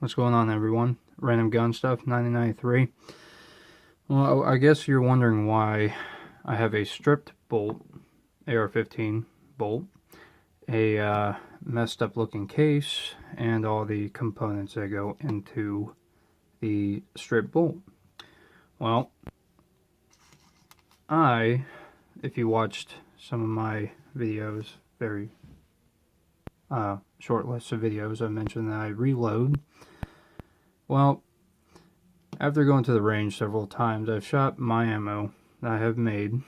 What's going on, everyone? Random Gun Stuff 1993. Well, I guess you're wondering why I have a stripped bolt, AR-15 bolt, a messed up looking case, and all the components that go into the stripped bolt. Well, if you watched some of my videos, very short list of videos, I mentioned that I reload. Well, after going to the range several times, I've shot my ammo that I have made.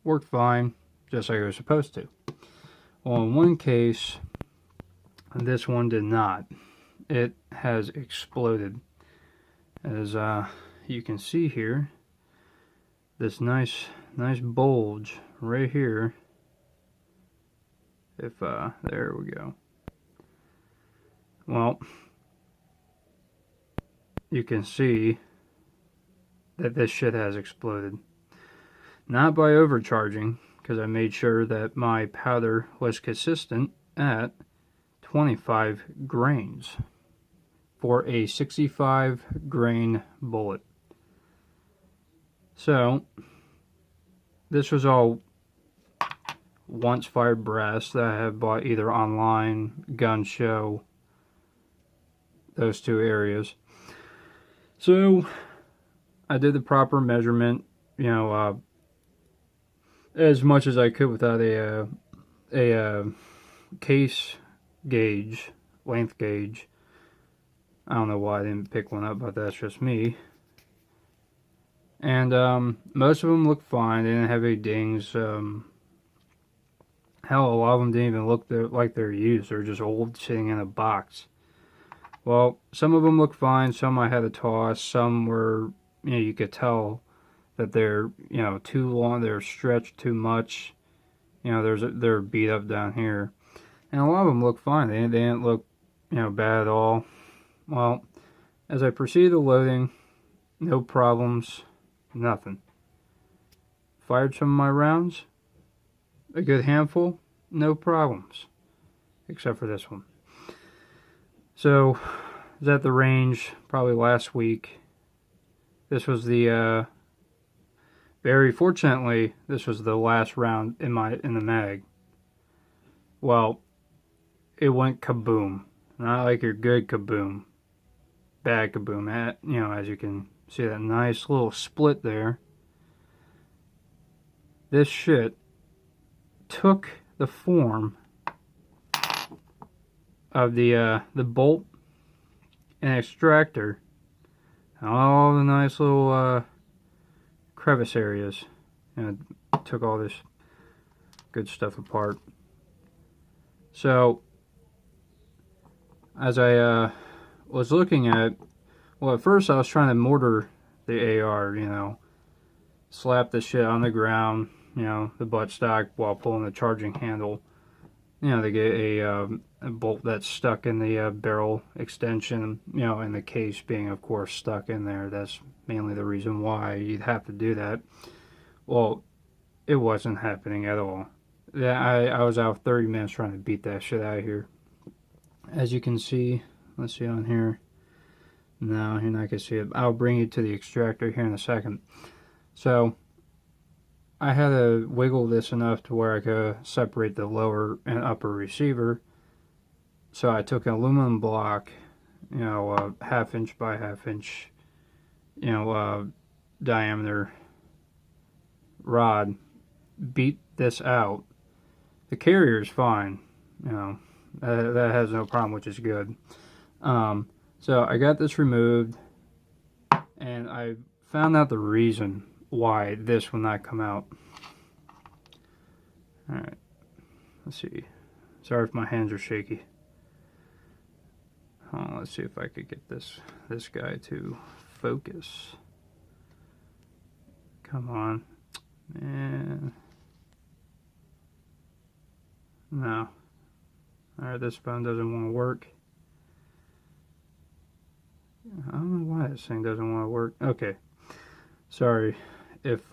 Worked fine, just like it was supposed to. Well, in one case, this one did not. It has exploded. As you can see here, this nice bulge right here. If, there we go. Well, you can see that this shit has exploded. Not by overcharging, because I made sure that my powder was consistent at 25 grains for a 65 grain bullet. So, this was all once fired brass that I have bought either online, gun show, those two areas. So, I did the proper measurement, as much as I could without a case gauge, length gauge. I don't know why I didn't pick one up, but that's just me. And most of them look fine. They didn't have any dings. Hell, a lot of them didn't even look like they're used. They're just old, sitting in a box. Well, some of them look fine. Some I had to toss. Some were, you could tell that they're, too long. They're stretched too much. They're beat up down here. And a lot of them look fine. They didn't look, bad at all. Well, as I proceeded the loading, no problems, nothing. Fired some of my rounds, a good handful, no problems, except for this one. So, I was at the range probably last week. This was the, very fortunately, this was the last round in the mag. Well, it went kaboom. Not like your good kaboom. Bad kaboom. As you can see that nice little split there. This shit took the form of the bolt and extractor, and all the nice little crevice areas, and it took all this good stuff apart. So, as I was looking at, well, at first I was trying to mortar the AR, slap the shit on the ground, the buttstock, while pulling the charging handle, to get a bolt that's stuck in the barrel extension, and the case being, of course, stuck in there. That's mainly the reason why you'd have to do that. Well, it wasn't happening at all. I was out 30 minutes trying to beat that shit out of here. As you can see, let's see on here. No, you're not going to see it. I'll bring you to the extractor here in a second. So, I had to wiggle this enough to where I could separate the lower and upper receiver. So I took an aluminum block, a half-inch by half-inch, diameter rod, beat this out. The carrier is fine, that has no problem, which is good. So I got this removed, and I found out the reason why this will not come out. Alright, let's see. Sorry if my hands are shaky. Let's see if I could get this guy to focus. Come on. Man. No. Alright, this phone doesn't want to work. I don't know why this thing doesn't want to work. Okay. Sorry if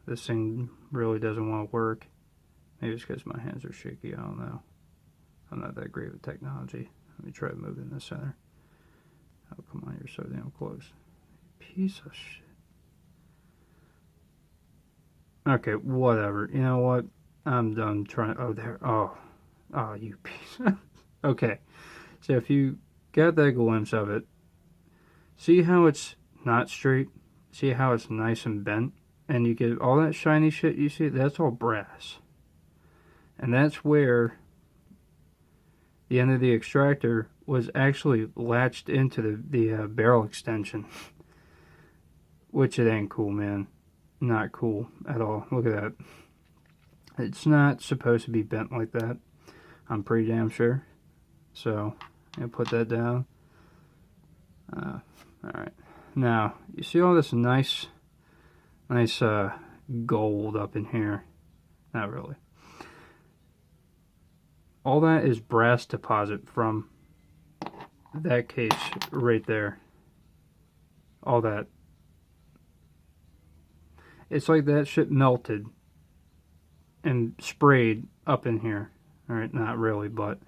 this thing really doesn't want to work. Maybe it's because my hands are shaky. I don't know. I'm not that great with technology. Let me try to move it in the center. Oh, come on, you're so damn close. Piece of shit. Okay, whatever. You know what? I'm done trying. Oh, there. Oh, you piece. Okay, so if you get that glimpse of it, see how it's not straight? See how it's nice and bent? And you get all that shiny shit you see? That's all brass. And that's where the end of the extractor was actually latched into the barrel extension. Which it ain't cool, man. Not cool at all. Look at that. It's not supposed to be bent like that. I'm pretty damn sure. So, I'm going to put that down. Alright. Now, you see all this nice gold up in here? Not really. All that is brass deposit from that case right there. All that. It's like that shit melted and sprayed up in here. Alright, not really, but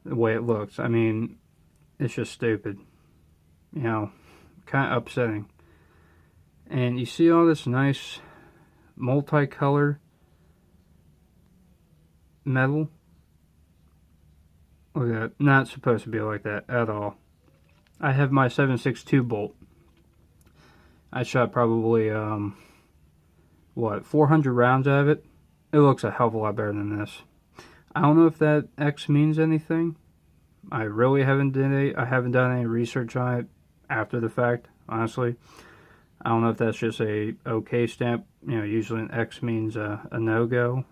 the way it looks. I mean, it's just stupid. You know, kind of upsetting. And you see all this nice multicolor metal? Look at that. Not supposed to be like that at all. I have my 7.62 bolt. I shot probably, 400 rounds out of it. It looks a hell of a lot better than this. I don't know if that X means anything. I really haven't done any research on it after the fact, honestly. I don't know if that's just a OK stamp. You know, usually an X means a no-go.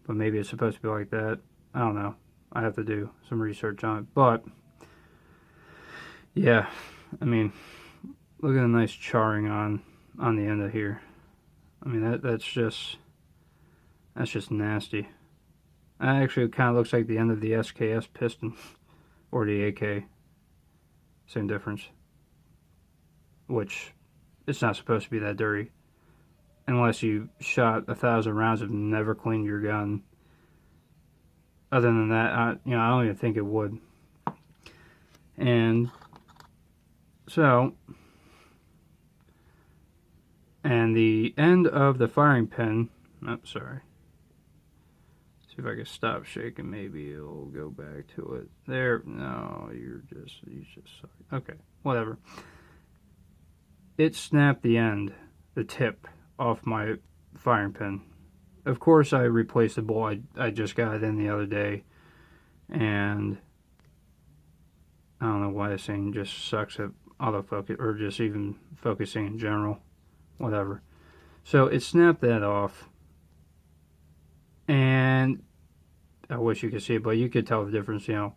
But maybe it's supposed to be like that. I don't know. I have to do some research on it. But, yeah. I mean, look at the nice charring on the end of here. I mean, that's just nasty. That actually kind of looks like the end of the SKS piston. Or the AK. Same difference. Which, it's not supposed to be that dirty. Unless you shot 1,000 rounds and never cleaned your gun. Other than that, I don't even think it would. And so, and the end of the firing pin, sorry. See if I can stop shaking, maybe it'll go back to it. There, no, you just suck. Okay, whatever. It snapped the tip off my firing pin. Of course, I replaced the bolt. I just got it in the other day, and I don't know why this thing just sucks at autofocus, or just even focusing in general. Whatever. So it snapped that off, and I wish you could see it, but you could tell the difference. You know,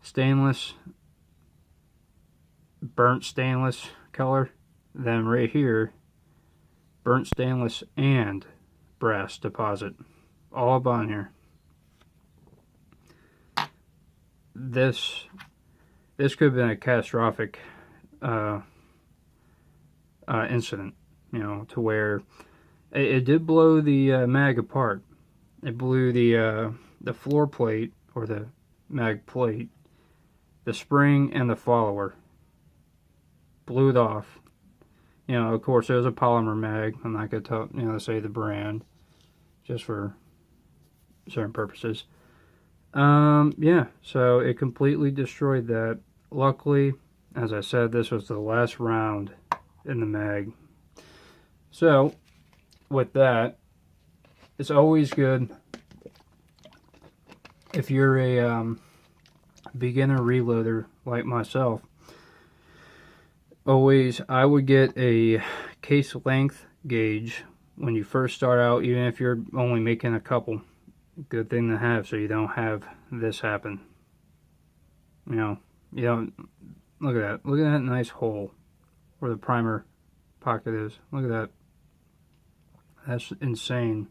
stainless, burnt stainless color. Then right here, burnt stainless and brass deposit, all up on here. This could have been a catastrophic incident, you know, to where it did blow the mag apart. It blew the floor plate, or the mag plate, the spring and the follower. Blew it off. You know, of course, it was a polymer mag. I'm not going to say the brand, just for certain purposes. Yeah, so it completely destroyed that. Luckily, as I said, this was the last round in the mag. So, with that, it's always good if you're a beginner reloader like myself. Always, I would get a case length gauge when you first start out, even if you're only making a couple. Good thing to have, so you don't have this happen. You know, look at that. Look at that nice hole where the primer pocket is. Look at that. That's insane.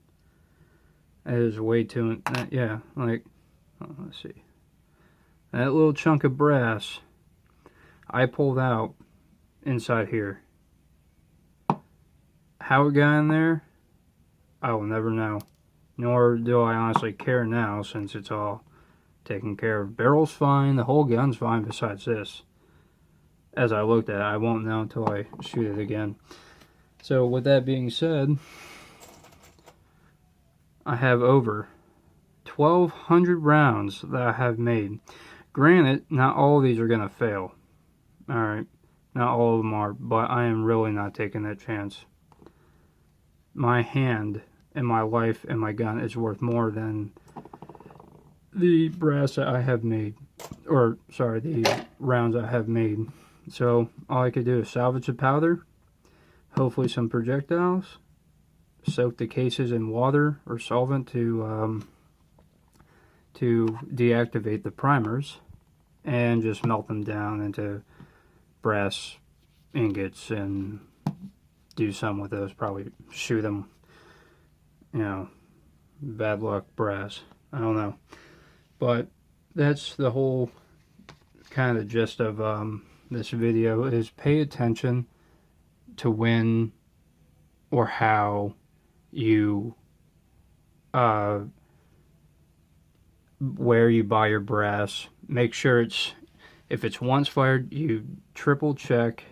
That is way too, yeah, like, let's see. That little chunk of brass I pulled out inside here. How it got in there, I will never know. Nor do I honestly care now, since it's all, taken care of. Barrel's fine, the whole gun's fine besides this. As I looked at it, I won't know until I shoot it again. So with that being said, I have over 1,200 rounds that I have made. Granted, not all of these are going to fail. Alright, not all of them are, but I am really not taking that chance. My hand and my life and my gun is worth more than the brass that I have made. Or, sorry, the rounds I have made. So, all I could do is salvage the powder, hopefully some projectiles, soak the cases in water or solvent to deactivate the primers, and just melt them down into brass ingots and do some with those. Probably shoot them, you know, bad luck brass. I don't know. But that's the whole kind of gist of this video, is pay attention to when or how you where you buy your brass. Make sure if it's once fired, you triple check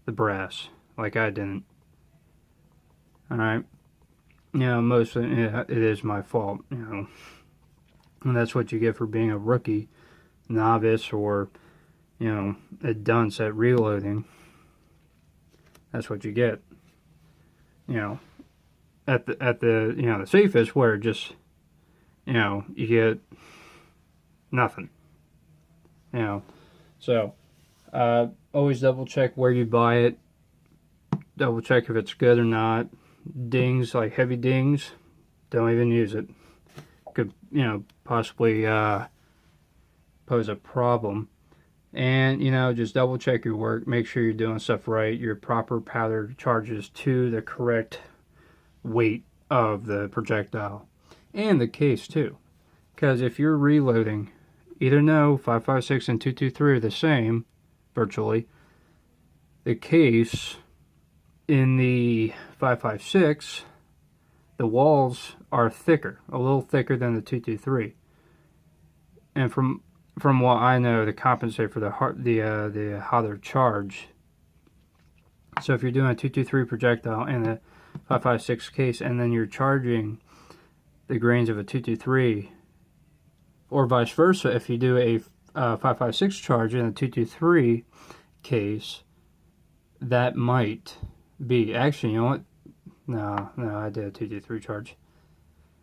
the brass, like I didn't. Alright, you know, mostly it is my fault, you know, and that's what you get for being a rookie, novice, or, you know, a dunce at reloading. That's what you get, you know, at the you know, the safest, where just, you know, you get nothing, you know. So always double check where you buy it, double check if it's good or not. Dings, like heavy dings, don't even use it. Could, you know, possibly pose a problem. And, you know, just double check your work, make sure you're doing stuff right, your proper powder charges to the correct weight of the projectile, and the case too. Because if you're reloading, either know 5.56 and 2.23 are the same, virtually. The case in the 5.56, the walls are thicker, a little thicker than the 2.23. And from what I know, to compensate for the hotter charge. So if you're doing a 2.23 projectile and a 5.56 case, and then you're charging the grains of a 2.23, or vice versa, if you do a 5.56 charge in a 2.23 case, that might be, actually, you know what? No, I did a 2.23 charge.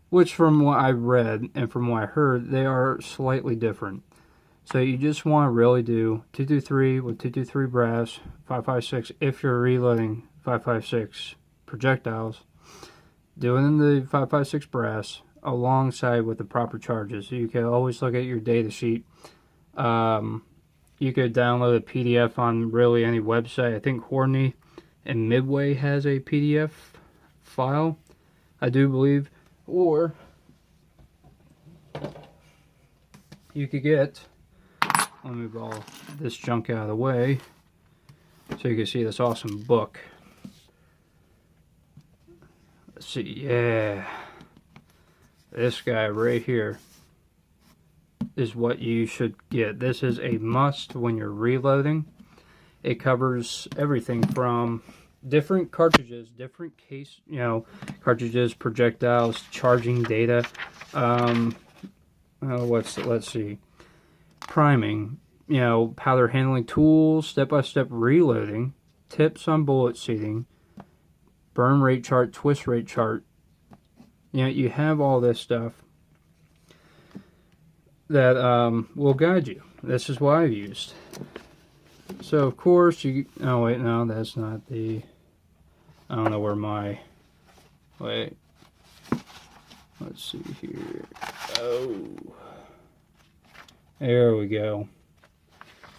Which, from what I read and from what I heard, they are slightly different. So you just want to really do 2.23 with 2.23 brass, 5.56 if you're reloading 5.56 projectiles. Do it in the 5.56 brass alongside with the proper charges. So you can always look at your data sheet. You could download a PDF on really any website. I think Horney and Midway has a PDF file, I do believe. Or you could get, let me move all this junk out of the way so you can see this awesome book. Let's see, yeah, this guy right here is what you should get. This is a must when you're reloading. It covers everything from different cartridges, different case, you know, cartridges, projectiles, charging data. Let's see, priming, you know, powder handling tools, step-by-step reloading, tips on bullet seating, burn rate chart, twist rate chart. You know, you have all this stuff that will guide you. This is what I've used. So of course you, oh wait, no, that's not the, I don't know where my, wait, let's see here. Oh, there we go.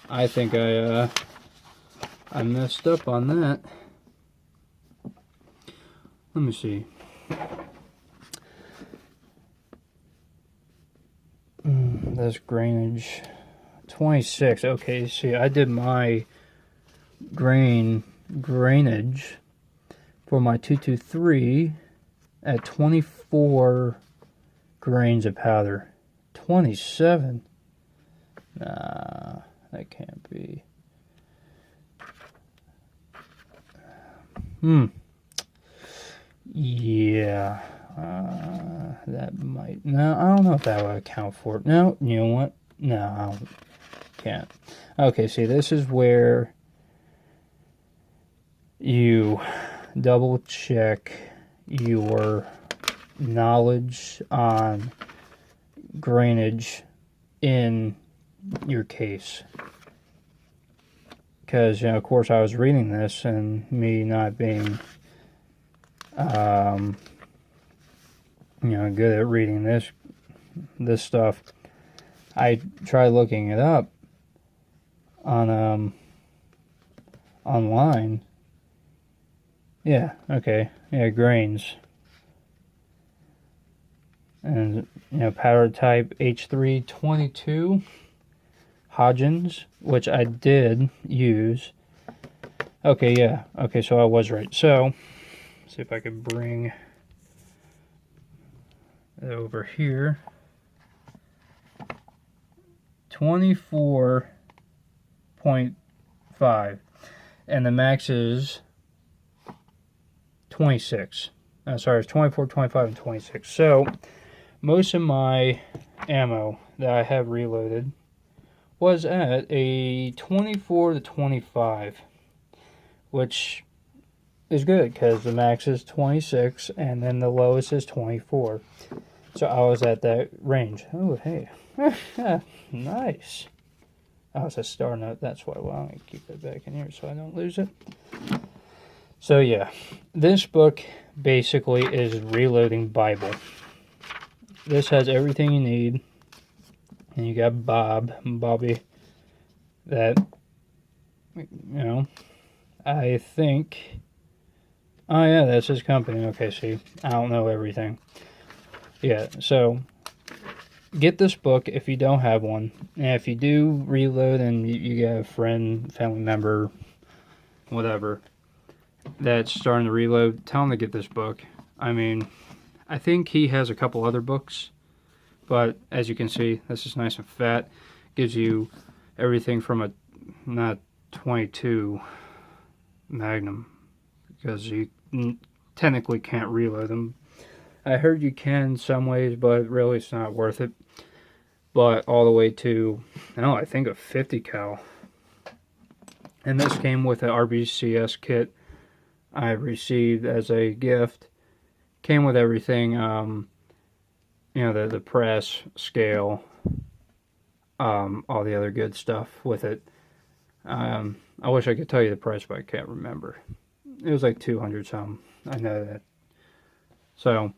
I think I messed up on that. Let me see. That's grainage 26. Okay, see, I did my grainage for my 223 at 24 grains of powder. 27. Nah, that can't be. Yeah. That might. No, I don't know if that would account for it. No, you know what? No, I can't. Okay, see, this is where you double check your knowledge on grainage in your case. Because, of course, I was reading this, and me not being, good at reading this stuff, I tried looking it up on, online. Yeah, okay, yeah, grains. And, powder type H322. Hodgins, which I did use. Okay, yeah. Okay, so I was right. So, see if I could bring it over here. 24.5. And the max is 26. Sorry, it's 24, 25, and 26. So, most of my ammo that I have reloaded was at a 24 to 25, which is good because the max is 26 and then the lowest is 24. So I was at that range. Oh, hey. Nice. Oh, it's a star note. That's why. Well, I'm going to keep it back in here so I don't lose it. So, yeah. This book basically is Reloading Bible. This has everything you need. And you got Bobby, that, I think, oh yeah, that's his company. Okay, see, I don't know everything. Yeah, so, get this book if you don't have one. And if you do reload and you got a friend, family member, whatever, that's starting to reload, tell them to get this book. I mean, I think he has a couple other books. But as you can see, this is nice and fat. Gives you everything from a not 22 Magnum, because you technically can't reload them. I heard you can some ways, but really it's not worth it. But all the way to, I think a 50 cal. And this came with an RBCS kit I received as a gift. Came with everything. The press, scale, all the other good stuff with it. I wish I could tell you the price, but I can't remember. It was like 200 something. I know that. So,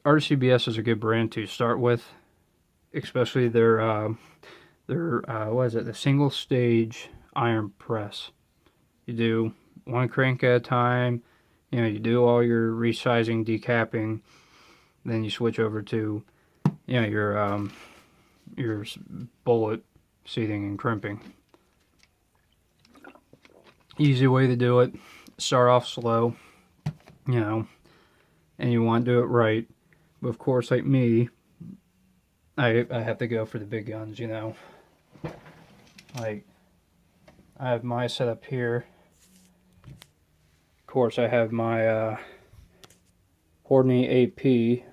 RCBS is a good brand to start with, especially their the single stage iron press. You do one crank at a time. You do all your resizing, decapping. Then you switch over to, your bullet seating and crimping. Easy way to do it. Start off slow, and you want to do it right. But of course, like me, I have to go for the big guns, Like, I have my setup here. Of course, I have my Horney AP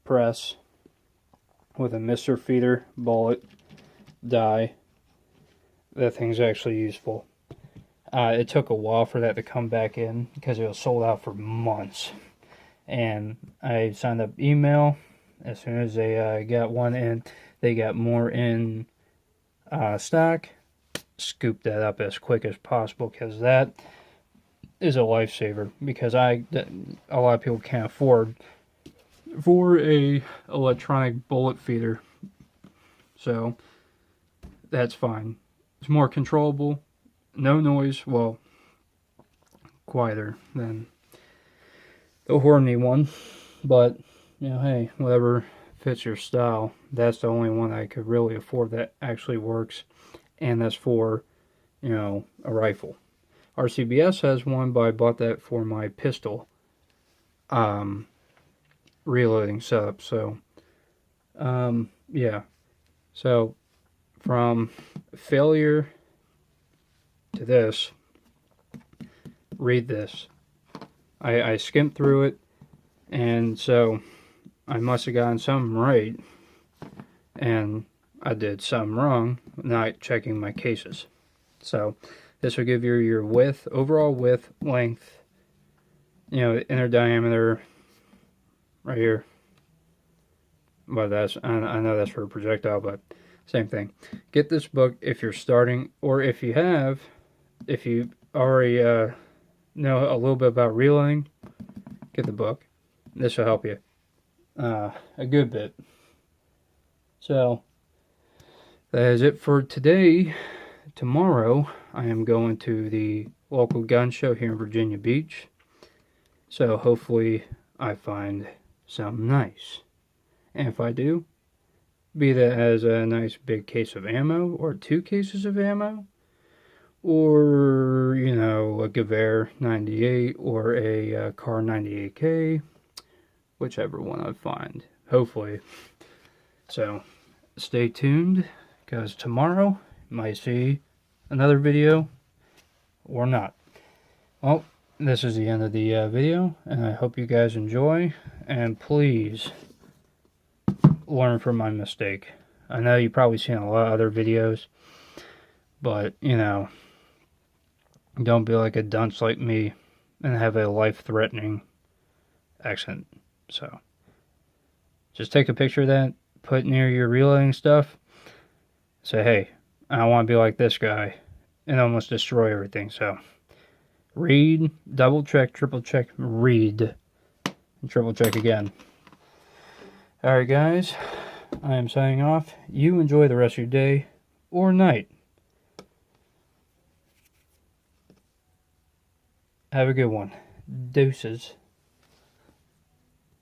press with a Mr. Feeder bullet die. That thing's actually useful. It took a while for that to come back in because it was sold out for months. And I signed up email as soon as they got one in. They got more in stock. Scoop that up as quick as possible because that is a lifesaver. Because a lot of people can't afford for a electronic bullet feeder, so that's fine. It's more controllable, no noise, well, quieter than the Horney one, but hey, whatever fits your style. That's the only one I could really afford that actually works, and that's for a rifle. RCBS has one, but I bought that for my pistol reloading setup. So yeah. So from failure to this, read this. I skimmed through it, and so I must have gotten something right, and I did something wrong, not checking my cases. So this will give you your width, overall width, length, inner diameter right here. But I know that's for a projectile, but same thing. Get this book if you're starting, or if you already know a little bit about reloading, get the book. This will help you a good bit. So that is it for today. Tomorrow I am going to the local gun show here in Virginia Beach. So hopefully I find something nice. And if I do, be that has a nice big case of ammo, or 2 cases of ammo, or, a Gewehr 98, or a Car 98K, whichever one I find, hopefully. So, stay tuned, because tomorrow you might see another video, or not. Well, this is the end of the video, and I hope you guys enjoy, and please learn from my mistake. I know you've probably seen a lot of other videos, but, don't be like a dunce like me and have a life-threatening accident. So, just take a picture of that, put it near your reloading stuff, say, hey, I want to be like this guy, and almost destroy everything. So, read, double check, triple check, read, and triple check again. Alright guys, I am signing off. You enjoy the rest of your day or night. Have a good one. Deuces.